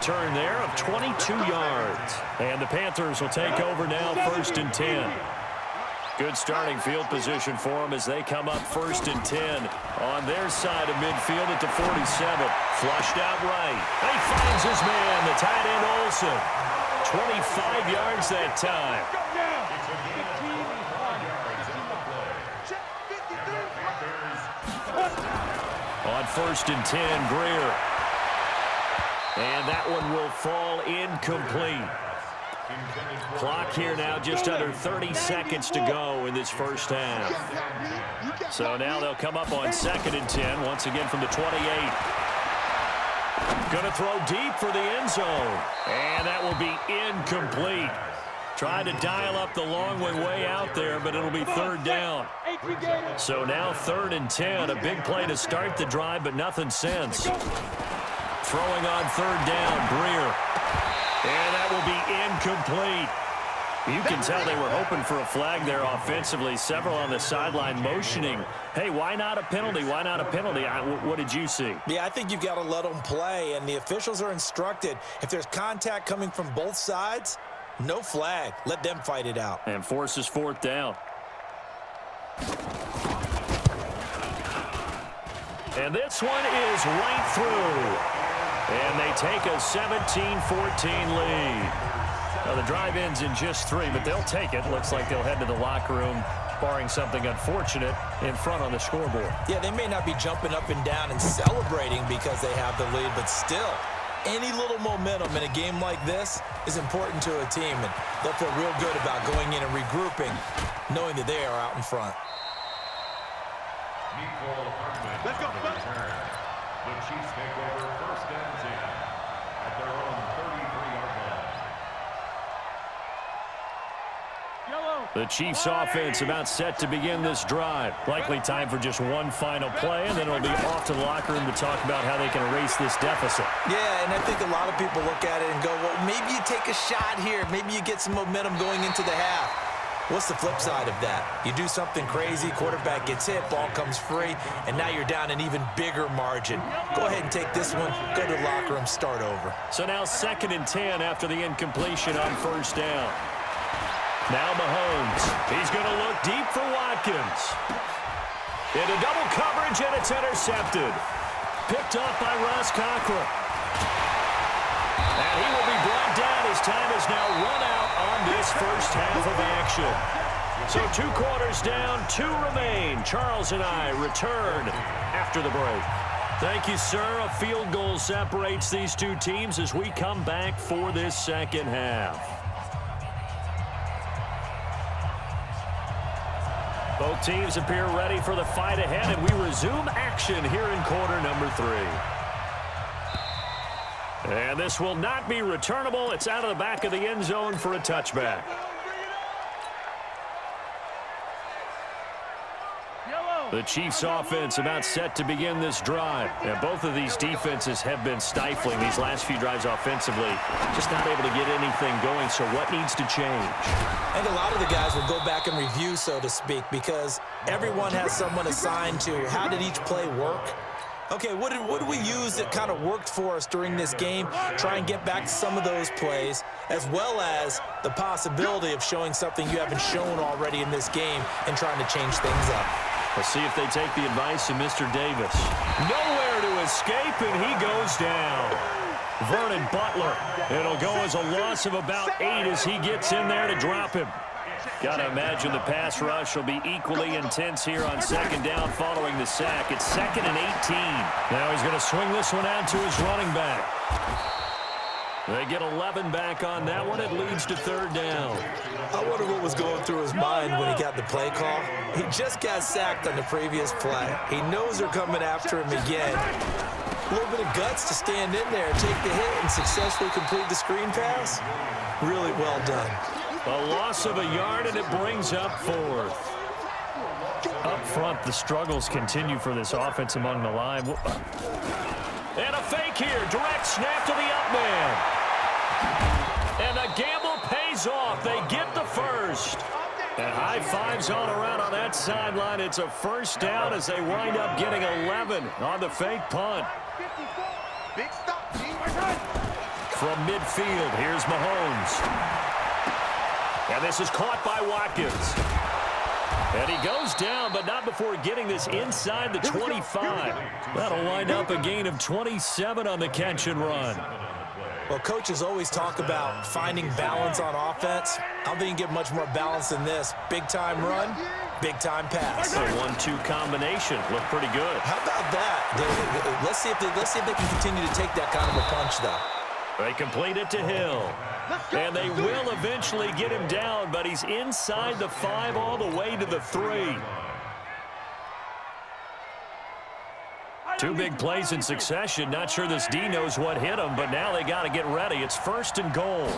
Turn there of 22 yards. And the Panthers will take over now, 1st and 10. Good starting field position for them as they come up 1st and 10 on their side of midfield at the 47. Flushed out right. He finds his man, the tight end Olsen. 25 yards that time. On 1st and 10, Greer. And that one will fall incomplete. Clock here now just under 30 seconds to go in this first half. So now they'll come up on 2nd and 10, once again from the 28. Going to throw deep for the end zone. And that will be incomplete. Tried to dial up the long one way out there, but it'll be 3rd down. So now 3rd and 10, a big play to start the drive, but nothing since. Throwing on 3rd down, Greer. And that will be incomplete. You can tell they were hoping for a flag there offensively. Several on the sideline motioning. Hey, why not a penalty? Why not a penalty? What did you see? Yeah, I think you've got to let them play, and the officials are instructed. If there's contact coming from both sides, no flag. Let them fight it out. And forces 4th down. And this one is right through. And they take a 17-14 lead. Now the drive ends in just 3, but they'll take it. Looks like they'll head to the locker room, barring something unfortunate, in front on the scoreboard. Yeah, they may not be jumping up and down and celebrating because they have the lead, but still, any little momentum in a game like this is important to a team, and they'll feel real good about going in and regrouping, knowing that they are out in front. Let's go. The Chiefs take over 1st and 10 at their own 33-yard line. The Chiefs offense about set to begin this drive. Likely time for just one final play, and then it'll be off to the locker room to talk about how they can erase this deficit. Yeah, and I think a lot of people look at it and go, well, maybe you take a shot here. Maybe you get some momentum going into the half. What's the flip side of that? You do something crazy, quarterback gets hit, ball comes free, and now you're down an even bigger margin. Go ahead and take this one, go to the locker room, start over. So now 2nd and 10 after the incompletion on 1st down. Now Mahomes. He's going to look deep for Watkins. Into double coverage, and it's intercepted. Picked up by Ross Cockrell. And he will be brought down. His time is now run out on this first half of action. So 2 quarters down, 2 remain. Charles and I return after the break. Thank you, sir. A field goal separates these two teams as we come back for this second half. Both teams appear ready for the fight ahead, and we resume action here in quarter number 3. And this will not be returnable. It's out of the back of the end zone for a touchback. The Chiefs offense about set to begin this drive. And both of these defenses have been stifling these last few drives offensively. Just not able to get anything going, so what needs to change? And a lot of the guys will go back and review, so to speak, because everyone has someone assigned to how did each play work. Okay, what did we use that kind of worked for us during this game? Try and get back to some of those plays, as well as the possibility of showing something you haven't shown already in this game and trying to change things up. Let's see if they take the advice of Mr. Davis. Nowhere to escape, and he goes down. Vernon Butler. It'll go as a loss of about 8 as he gets in there to drop him. Got to imagine the pass rush will be equally intense here on 2nd down following the sack. It's 2nd and 18. Now he's going to swing this one out to his running back. They get 11 back on that one. It leads to 3rd down. I wonder what was going through his mind when he got the play call. He just got sacked on the previous play. He knows they're coming after him again. A little bit of guts to stand in there, take the hit, and successfully complete the screen pass. Really well done. A loss of a yard, and it brings up 4th. Up front, the struggles continue for this offense among the line. And a fake here. Direct snap to the up man. And the gamble pays off. They get the first. And high fives all around on that sideline. It's a 1st down as they wind up getting 11 on the fake punt. from midfield. Here's Mahomes. And this is caught by Watkins. And he goes down, but not before getting this inside the 25. That'll wind up a gain of 27 on the catch and run. Well, coaches always talk about finding balance on offense. I don't think you can get much more balance than this. Big-time run, big-time pass. A 1-2 combination. Looked pretty good. How about that? Let's see if they can continue to take that kind of a punch, though. They complete it to Hill. And they will eventually get him down, but he's inside the 5 all the way to the 3. 2 big plays in succession. Not sure this D knows what hit him, but now they got to get ready. It's 1st and goal.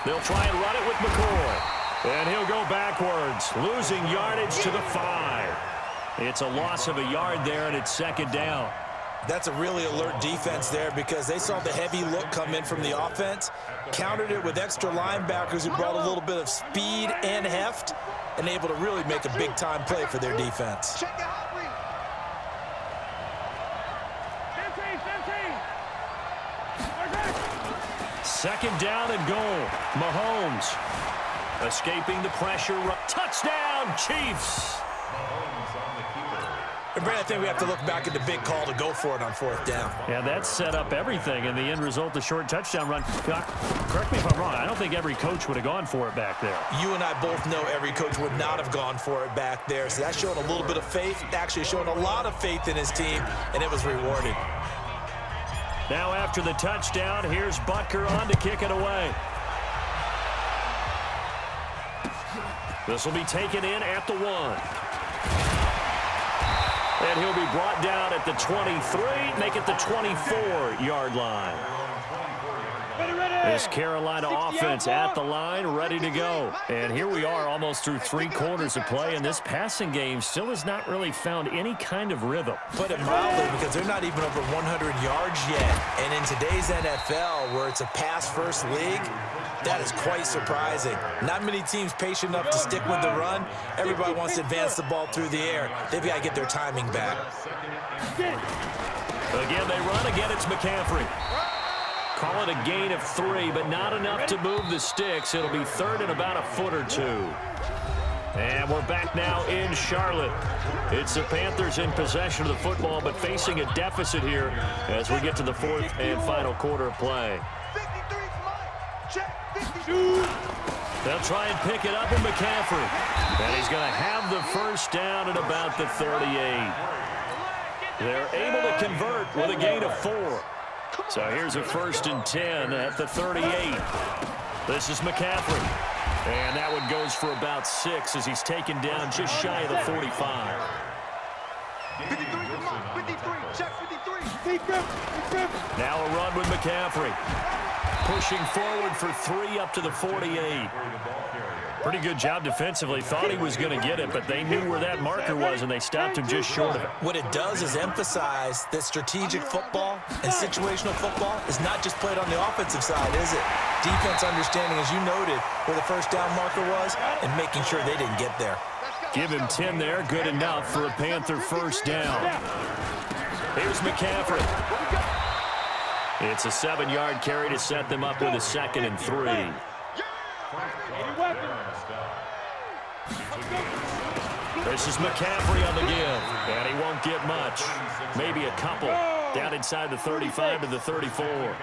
They'll try and run it with McCoy. And he'll go backwards, losing yardage to the 5. It's a loss of a yard there, and it's 2nd down. That's a really alert defense there because they saw the heavy look come in from the offense, countered it with extra linebackers who brought a little bit of speed and heft, and able to really make a big-time play for their defense. Second down and goal. Mahomes escaping the pressure. Touchdown, Chiefs. And Brad, I think we have to look back at the big call to go for it on 4th down. Yeah, that set up everything, and the end result, the short touchdown run. Correct me if I'm wrong. I don't think every coach would have gone for it back there. You and I both know every coach would not have gone for it back there. So that's showing a little bit of faith, actually showing a lot of faith in his team, and it was rewarded. Now after the touchdown, here's Butker on to kick it away. This will be taken in at the 1. And he'll be brought down at the 23, make it the 24-yard line. This Carolina offense at the line, ready to go. And here we are almost through 3 quarters of play, and this passing game still has not really found any kind of rhythm. Put it mildly, because they're not even over 100 yards yet. And in today's NFL, where it's a pass-first league, that is quite surprising. Not many teams patient enough to stick with the run. Everybody wants to advance the ball through the air. They've got to get their timing back. Again, they run. Again, it's McCaffrey. Call it a gain of 3, but not enough to move the sticks. It'll be 3rd and about a foot or 2. And we're back now in Charlotte. It's the Panthers in possession of the football, but facing a deficit here as we get to the 4th and final quarter of play. They'll try and pick it up with McCaffrey. And he's going to have the 1st down at about the 38. They're able to convert with a gain of 4. So here's a 1st and 10 at the 38. This is McCaffrey. And that one goes for about 6 as he's taken down just shy of the 45. 53, check 53. Now a run with McCaffrey. Pushing forward for 3 up to the 48. Pretty good job defensively. Thought he was going to get it, but they knew where that marker was, and they stopped him just short of it. What it does is emphasize that strategic football and situational football is not just played on the offensive side, is it? Defense understanding, as you noted, where the 1st down marker was and making sure they didn't get there. Give him 10 there. Good enough for a Panther 1st down. Here's McCaffrey. It's a 7-yard carry to set them up with a 2nd and 3. This is McCaffrey on the give, and he won't get much. Maybe a couple. Down inside the 35 to the 34.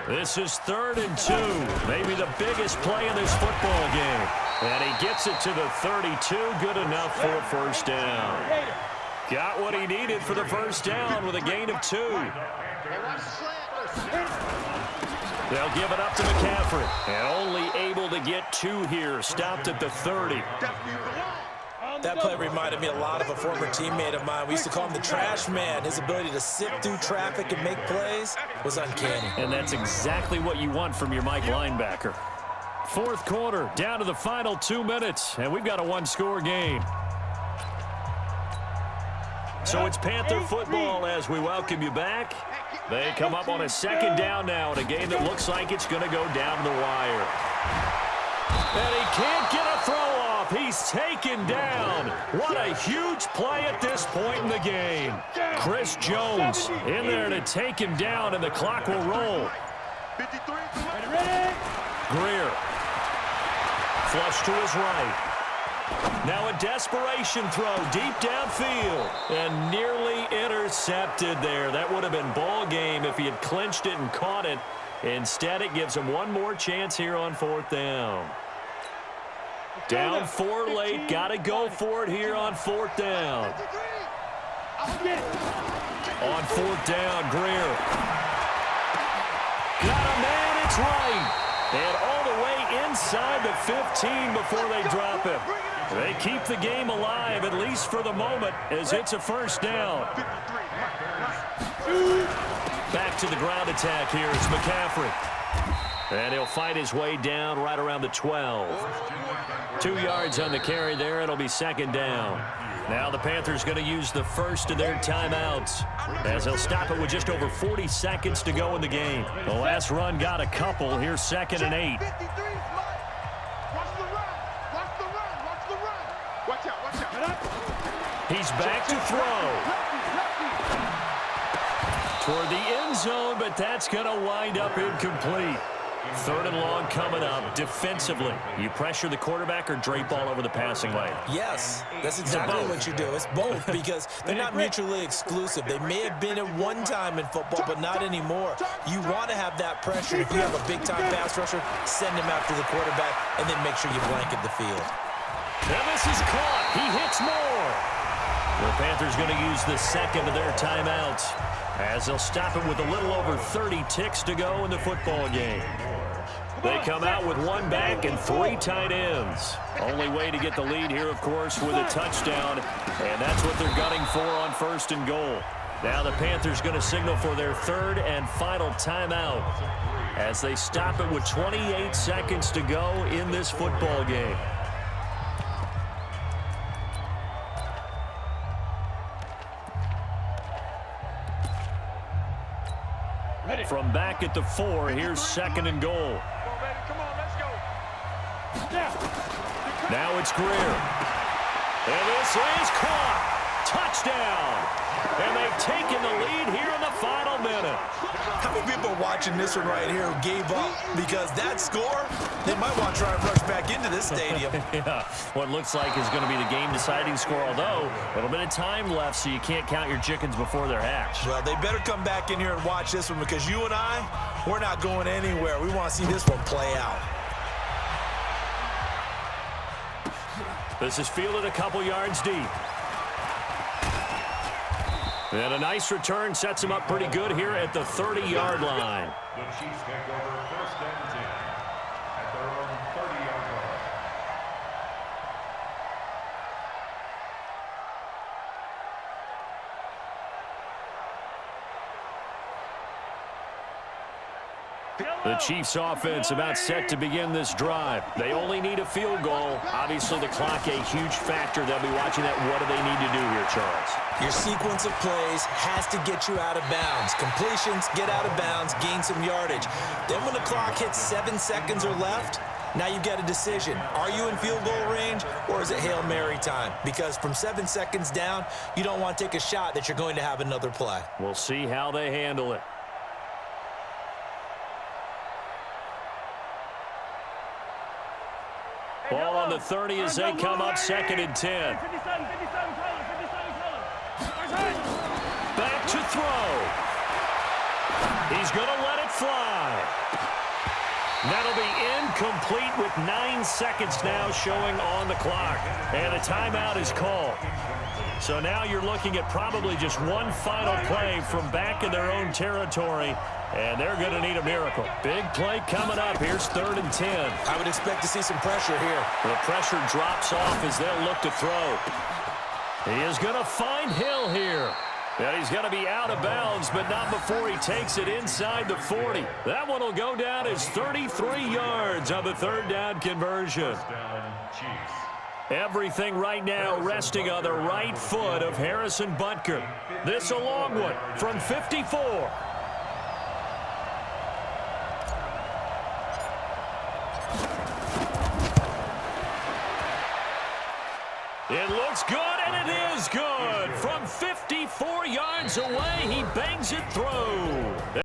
This is 3rd and 2. Maybe the biggest play in this football game. And he gets it to the 32. Good enough for a 1st down. Got what he needed for the 1st down with a gain of 2. They'll give it up to McCaffrey. And only able to get 2 here. Stopped at the 30. That play reminded me a lot of a former teammate of mine. We used to call him the trash man. His ability to sift through traffic and make plays was uncanny. And that's exactly what you want from your Mike linebacker. 4th quarter, down to the final 2 minutes, and we've got a 1-score game. So it's Panther football as we welcome you back. They come up on a 2nd down now in a game that looks like it's going to go down the wire. And he can't get a throw off. off. He's taken down. What a huge play at this point in the game. Chris Jones in there to take him down, and the clock will roll. 53. Greer. Flush to his right. Now a desperation throw deep downfield and nearly intercepted there. That would have been ball game if he had clinched it and caught it. Instead, it gives him one more chance here on 4th down. Down 4 late. Got to go for it here on 4th down. On 4th down, Greer. Got a man, it's right. And all the way inside the 15 before they drop him. They keep the game alive, at least for the moment, as it's a 1st down. Back to the ground attack here. It's McCaffrey. And he'll fight his way down right around the 12. 2 yards on the carry there. It'll be 2nd down. Now the Panthers going to use the first of their timeouts as they'll stop it with just over 40 seconds to go in the game. The last run got a couple. Here's 2nd and 8. He's back to throw. Toward the end zone, but that's going to wind up incomplete. 3rd and long coming up. Defensively, you pressure the quarterback or drape all over the passing lane? Yes, that's exactly what you do. It's both because they're not mutually exclusive. They may have been at one time in football, but not anymore. You want to have that pressure. If you have a big-time pass rusher, send him after the quarterback, and then make sure you blanket the field. And this is caught. He hits more. The Panthers going to use the second of their timeouts as they'll stop it with a little over 30 ticks to go in the football game. They come out with 1 back and 3 tight ends. Only way to get the lead here, of course, with a touchdown, and that's what they're gunning for on 1st and goal. Now the Panthers going to signal for their 3rd and final timeout as they stop it with 28 seconds to go in this football game. From back at the 4, here's 2nd and goal. Now it's Greer. And this is caught. Touchdown. And they've taken the lead here in the final minute. How many people watching this one right here gave up because that score, they might want to try and rush back into this stadium. Yeah, what looks like is going to be the game-deciding score, although a little bit of time left, so you can't count your chickens before they're hatched. Well, they better come back in here and watch this one because you and I, we're not going anywhere. We want to see this one play out. This is fielded a couple yards deep. And a nice return sets him up pretty good here at the 30-yard line. The Chiefs take over 1st and 10 at their own 30-yard line. The Chiefs offense about set to begin this drive. They only need a field goal. Obviously, the clock a huge factor. They'll be watching that. What do they need to do here, Charles? Your sequence of plays has to get you out of bounds. Completions, get out of bounds, gain some yardage. Then when the clock hits 7 seconds or left, now you've got a decision. Are you in field goal range or is it Hail Mary time? Because from 7 seconds down, you don't want to take a shot that you're going to have another play. We'll see how they handle it. Ball on the 30 as they come up 2nd and 10. Back to throw. He's going to let it fly. That'll be incomplete with 9 seconds now showing on the clock. And a timeout is called. So now you're looking at probably just one final play from back in their own territory. And they're going to need a miracle. Big play coming up. Here's 3rd and 10. I would expect to see some pressure here. The pressure drops off as they'll look to throw. He is going to find Hill here. And he's going to be out of bounds, but not before he takes it inside the 40. That one will go down as 33 yards on the 3rd down conversion. Everything right now resting on the right foot of Harrison Butker. This a long one from 54. It's good, and it is good. From 54 yards away, he bangs it through.